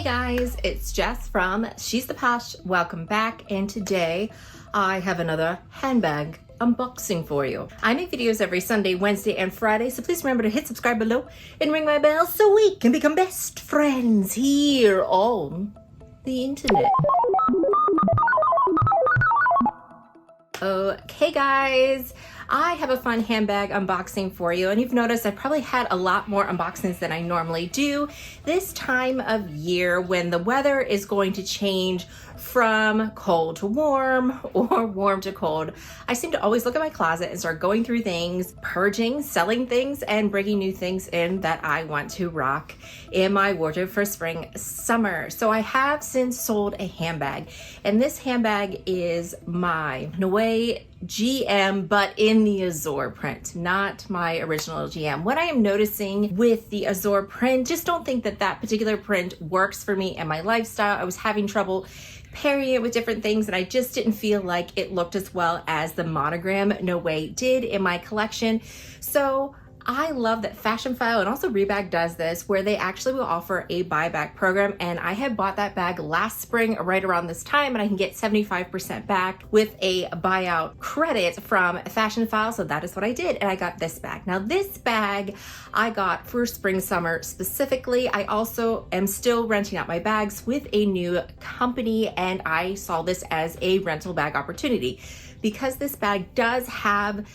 guys, it's Jess from She's the Posh. Welcome back, and today I have another handbag unboxing for you. I make videos every Sunday, Wednesday, and Friday, so please remember to hit subscribe below and ring my bell so we can become best friends here on the internet. Okay guys, I have a fun handbag unboxing for you, and you've noticed I probably had a lot more unboxings than I normally do this time of year when the weather is going to change from cold to warm or warm to cold. I seem to always look at my closet and start going through things, purging, selling things, and bringing new things in that I want to rock in my wardrobe for spring, summer. So I have since sold a handbag, and this handbag is my Noe GM, but in the Azure print, not my original GM. What I am noticing with the Azure print, just don't think that that particular print works for me and my lifestyle. I was having trouble pairing it with different things, and I just didn't feel like it looked as well as the monogram Noe did in my collection. So I love that Fashionphile and also Rebag does this, where they actually will offer a buyback program, and I had bought that bag last spring right around this time, and I can get 75% back with a buyout credit from Fashionphile. So that is what I did, and I got this bag. Now this bag I got for spring, summer specifically. I also am still renting out my bags with a new company, and I saw this as a rental bag opportunity because this bag does have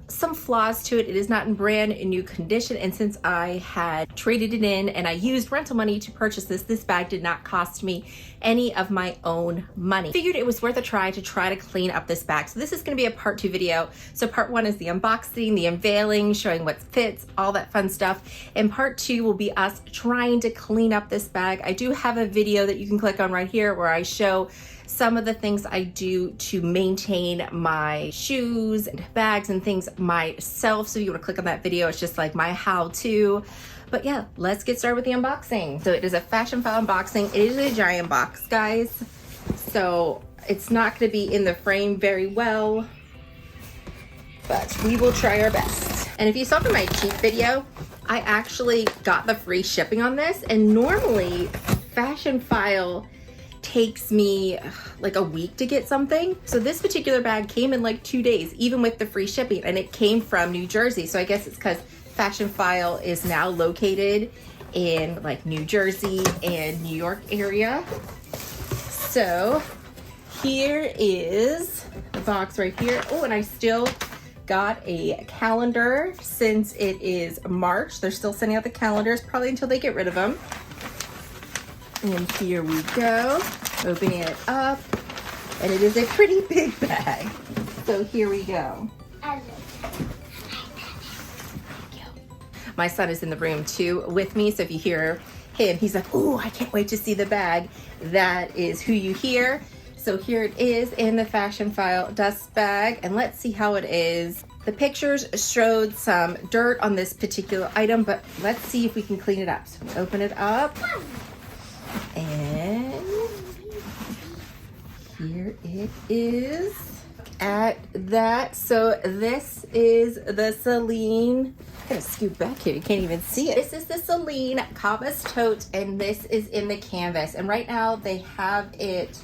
some flaws to it. It is not in brand new condition, and since I had traded it in and I used rental money to purchase this bag did not cost me any of my own money. Figured it was worth a try to clean up this bag. So this is going to be a part 2 video. So part 1 is the unboxing, the unveiling, showing what fits, all that fun stuff, and part 2 will be us trying to clean up this bag. I do have a video that you can click on right here where I show some of the things I do to maintain my shoes and bags and things myself. So if you want to click on that video, it's just like my how-to. But yeah, let's get started with the unboxing. So it is a Fashionphile unboxing. It is a giant box, guys. So it's not going to be in the frame very well, but we will try our best. And if you saw from my cheap video, I actually got the free shipping on this, and normally Fashionphile takes me like a week to get something. So this particular bag came in like 2 days, even with the free shipping, and it came from New Jersey. So I guess it's because Fashionphile is now located in like New Jersey and New York area. So here is the box right here. Oh, and I still got a calendar since it is March. They're still sending out the calendars probably until they get rid of them. And here we go, opening it up, and it is a pretty big bag. So here we go. My son is in the room too with me, so if you hear him, he's like, "Oh, I can't wait to see the bag." That is who you hear. So here it is in the Fashionphile dust bag, and let's see how it is. The pictures showed some dirt on this particular item, but let's see if we can clean it up. So we open it up. And here it is. Look at that. So this is the Celine, I'm gonna scoot back here, you can't even see it. This is the Celine Cabas Tote, and this is in the canvas. And right now they have it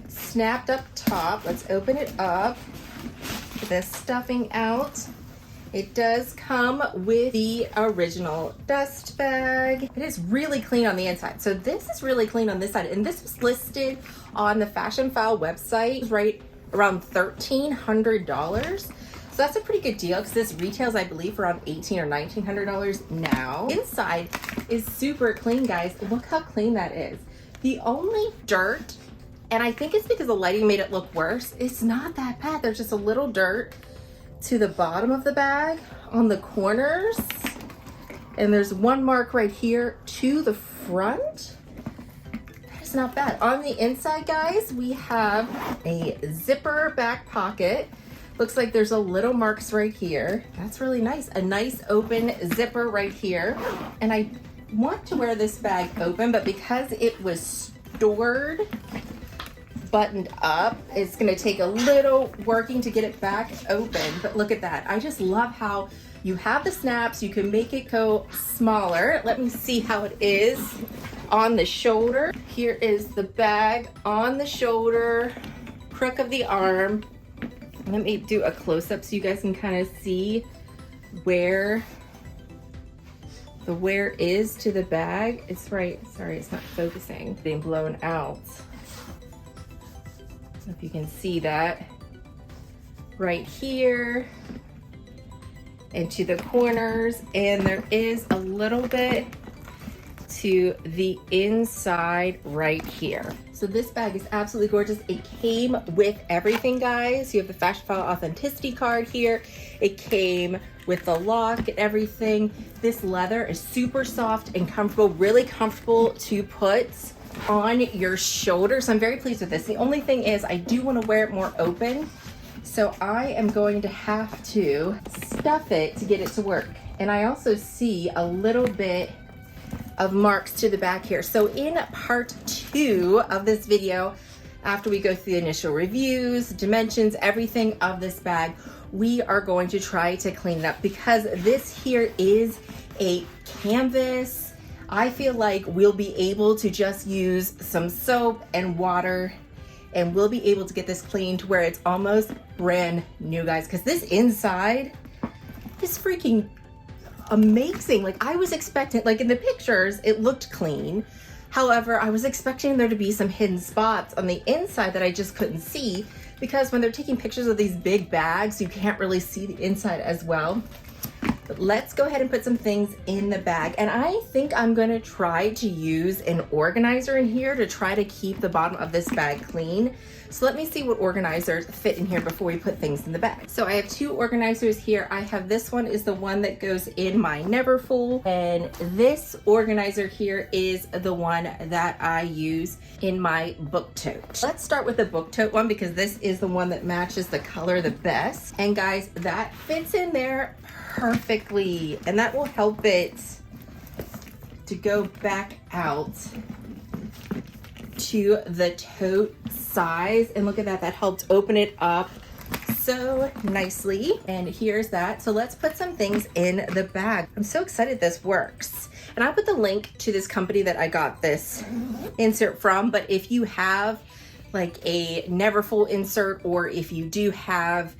snapped up top. Let's open it up. Get the stuffing out. It does come with the original dust bag. It is really clean on the inside. So this is really clean on this side. And this was listed on the Fashionphile website right around $1,300. So that's a pretty good deal because this retails, I believe, for around $1,800 or $1,900 now. Inside is super clean, guys. Look how clean that is. The only dirt, and I think it's because the lighting made it look worse, it's not that bad. There's just a little dirt to the bottom of the bag on the corners, and there's one mark right here to the front. That is not bad. On the inside, guys, we have a zipper back pocket. Looks like there's a little marks right here. That's really nice. A nice open zipper right here. And I want to wear this bag open, but because it was stored buttoned up, it's gonna take a little working to get it back open. But look at that. I just love how you have the snaps, you can make it go smaller. Let me see how it is on the shoulder. Here is the bag on the shoulder, crook of the arm. Let me do a close-up so you guys can kind of see where the wear is to the bag. It's right, sorry, it's not focusing. Being blown out. If you can see that right here into the corners, and there is a little bit to the inside right here. So this bag is absolutely gorgeous. It came with everything, guys. You have the Fashionphile authenticity card here. It came with the lock and everything. This leather is super soft and comfortable, really comfortable to put on your shoulder. So I'm very pleased with this. The only thing is I do want to wear it more open. So I am going to have to stuff it to get it to work. And I also see a little bit of marks to the back here. So in part 2 of this video, after we go through the initial reviews, dimensions, everything of this bag, we are going to try to clean it up because this here is a canvas. I feel like we'll be able to just use some soap and water and we'll be able to get this clean to where it's almost brand new, guys, because this inside is freaking amazing. Like I was expecting, like in the pictures, it looked clean. However, I was expecting there to be some hidden spots on the inside that I just couldn't see because when they're taking pictures of these big bags, you can't really see the inside as well. But let's go ahead and put some things in the bag. And I think I'm gonna try to use an organizer in here to try to keep the bottom of this bag clean. So let me see what organizers fit in here before we put things in the bag. So I have 2 organizers here. I have this one is the one that goes in my Neverfull, and this organizer here is the one that I use in my book tote. Let's start with the book tote one because this is the one that matches the color the best. And guys, that fits in there perfectly, and that will help it to go back out to the tote size. And look at that, that helped open it up so nicely. And here's that. So let's put some things in the bag. I'm so excited this works. And I'll put the link to this company that I got this insert from, but if you have like a Neverfull insert, or if you do have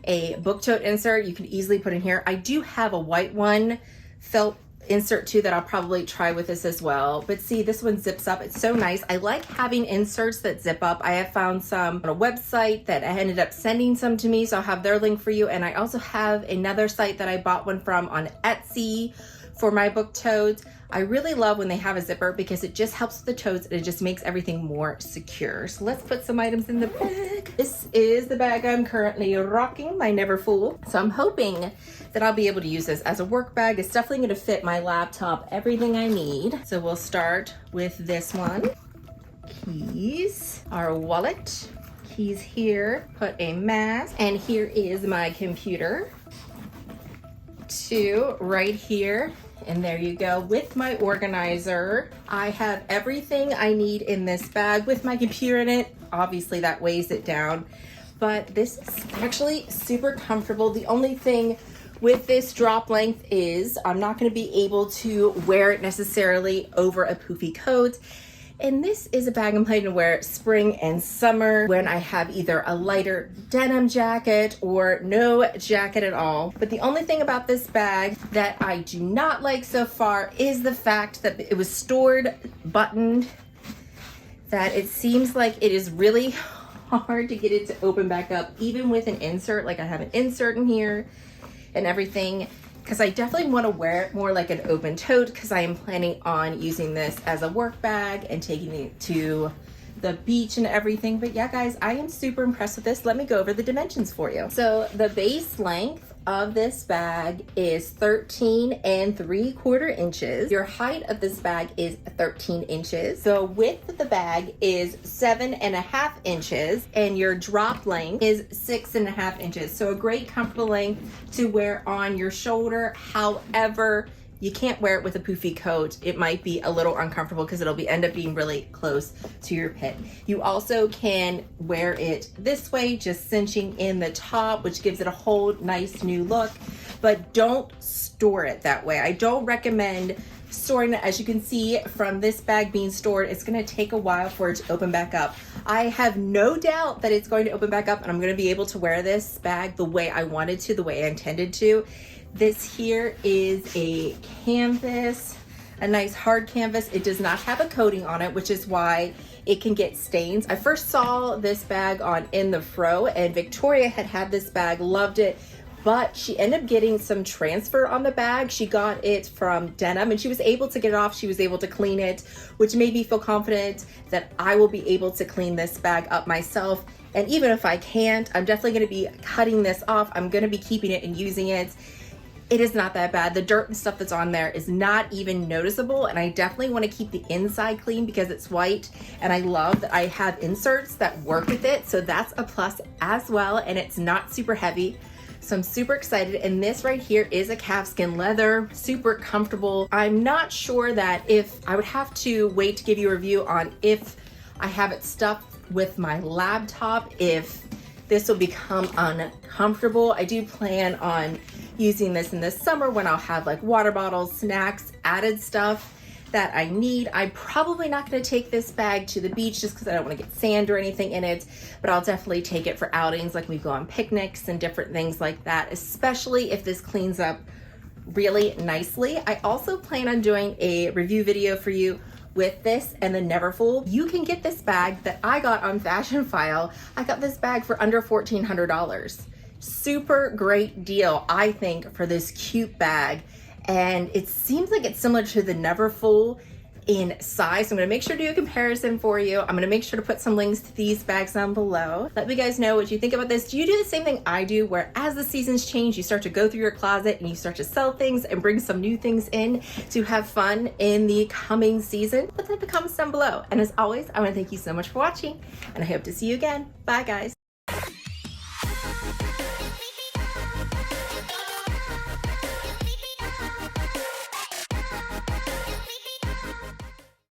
a book tote insert, you can easily put in here. I do have a white one felt insert too that I'll probably try with this as well. But see, this one zips up. It's so nice. I like having inserts that zip up. I have found some on a website that I ended up sending some to me, so I'll have their link for you. And I also have another site that I bought one from on Etsy for my book totes. I really love when they have a zipper because it just helps with the totes and it just makes everything more secure. So let's put some items in the bag. This is the bag I'm currently rocking, my Neverfull. So I'm hoping that I'll be able to use this as a work bag. It's definitely gonna fit my laptop, everything I need. So we'll start with this one. Keys, our wallet, keys here, put a mask, and here is my computer. 2 right here. And there you go with my organizer. I have everything I need in this bag with my computer in it. Obviously that weighs it down, but this is actually super comfortable. The only thing with this drop length is I'm not going to be able to wear it necessarily over a poofy coat. And this is a bag I'm planning to wear spring and summer when I have either a lighter denim jacket or no jacket at all. But the only thing about this bag that I do not like so far is the fact that it was stored buttoned, that it seems like it is really hard to get it to open back up, even with an insert. Like I have an insert in here and everything, because I definitely want to wear it more like an open tote because I am planning on using this as a work bag and taking it to the beach and everything. But yeah, guys, I am super impressed with this. Let me go over the dimensions for you. So the base length of this bag is 13 3/4 inches. Your height of this bag is 13 inches. The width of the bag is 7.5 inches, and your drop length is 6.5 inches. So a great comfortable length to wear on your shoulder. However, you can't wear it with a poofy coat. It might be a little uncomfortable because it'll end up being really close to your pit. You also can wear it this way, just cinching in the top, which gives it a whole nice new look, but don't store it that way. I don't recommend storing it. As you can see from this bag being stored, it's gonna take a while for it to open back up. I have no doubt that it's going to open back up and I'm gonna be able to wear this bag the way I wanted to, the way I intended to. This here is a canvas, a nice hard canvas. It does not have a coating on it, which is why it can get stains. I first saw this bag on In the Fro, and Victoria had this bag, loved it, but she ended up getting some transfer on the bag. She got it from denim and she was able to get it off. She was able to clean it, which made me feel confident that I will be able to clean this bag up myself. And even if I can't, I'm definitely gonna be cutting this off. I'm gonna be keeping it and using it. It is not that bad. The dirt and stuff that's on there is not even noticeable, and I definitely want to keep the inside clean because it's white, and I love that I have inserts that work with it, so that's a plus as well, and it's not super heavy. So I'm super excited, and this right here is a calfskin leather, super comfortable. I'm not sure that if I would have to wait to give you a review on if I have it stuffed with my laptop, if this will become uncomfortable. I do plan on using this in the summer when I'll have like water bottles, snacks, added stuff that I need. I'm probably not gonna take this bag to the beach just because I don't want to get sand or anything in it, but I'll definitely take it for outings like we go on picnics and different things like that, especially if this cleans up really nicely. I also plan on doing a review video for you with this and the Neverfull. You can get this bag that I got on Fashionphile. I got this bag for under $1,400. Super great deal, I think, for this cute bag. And it seems like it's similar to the Neverfull in size. So I'm gonna make sure to do a comparison for you. I'm gonna make sure to put some links to these bags down below. Let me guys know what you think about this. Do you do the same thing I do, where as the seasons change, you start to go through your closet and you start to sell things and bring some new things in to have fun in the coming season? Put that in the comments down below. And as always, I wanna thank you so much for watching, and I hope to see you again. Bye guys.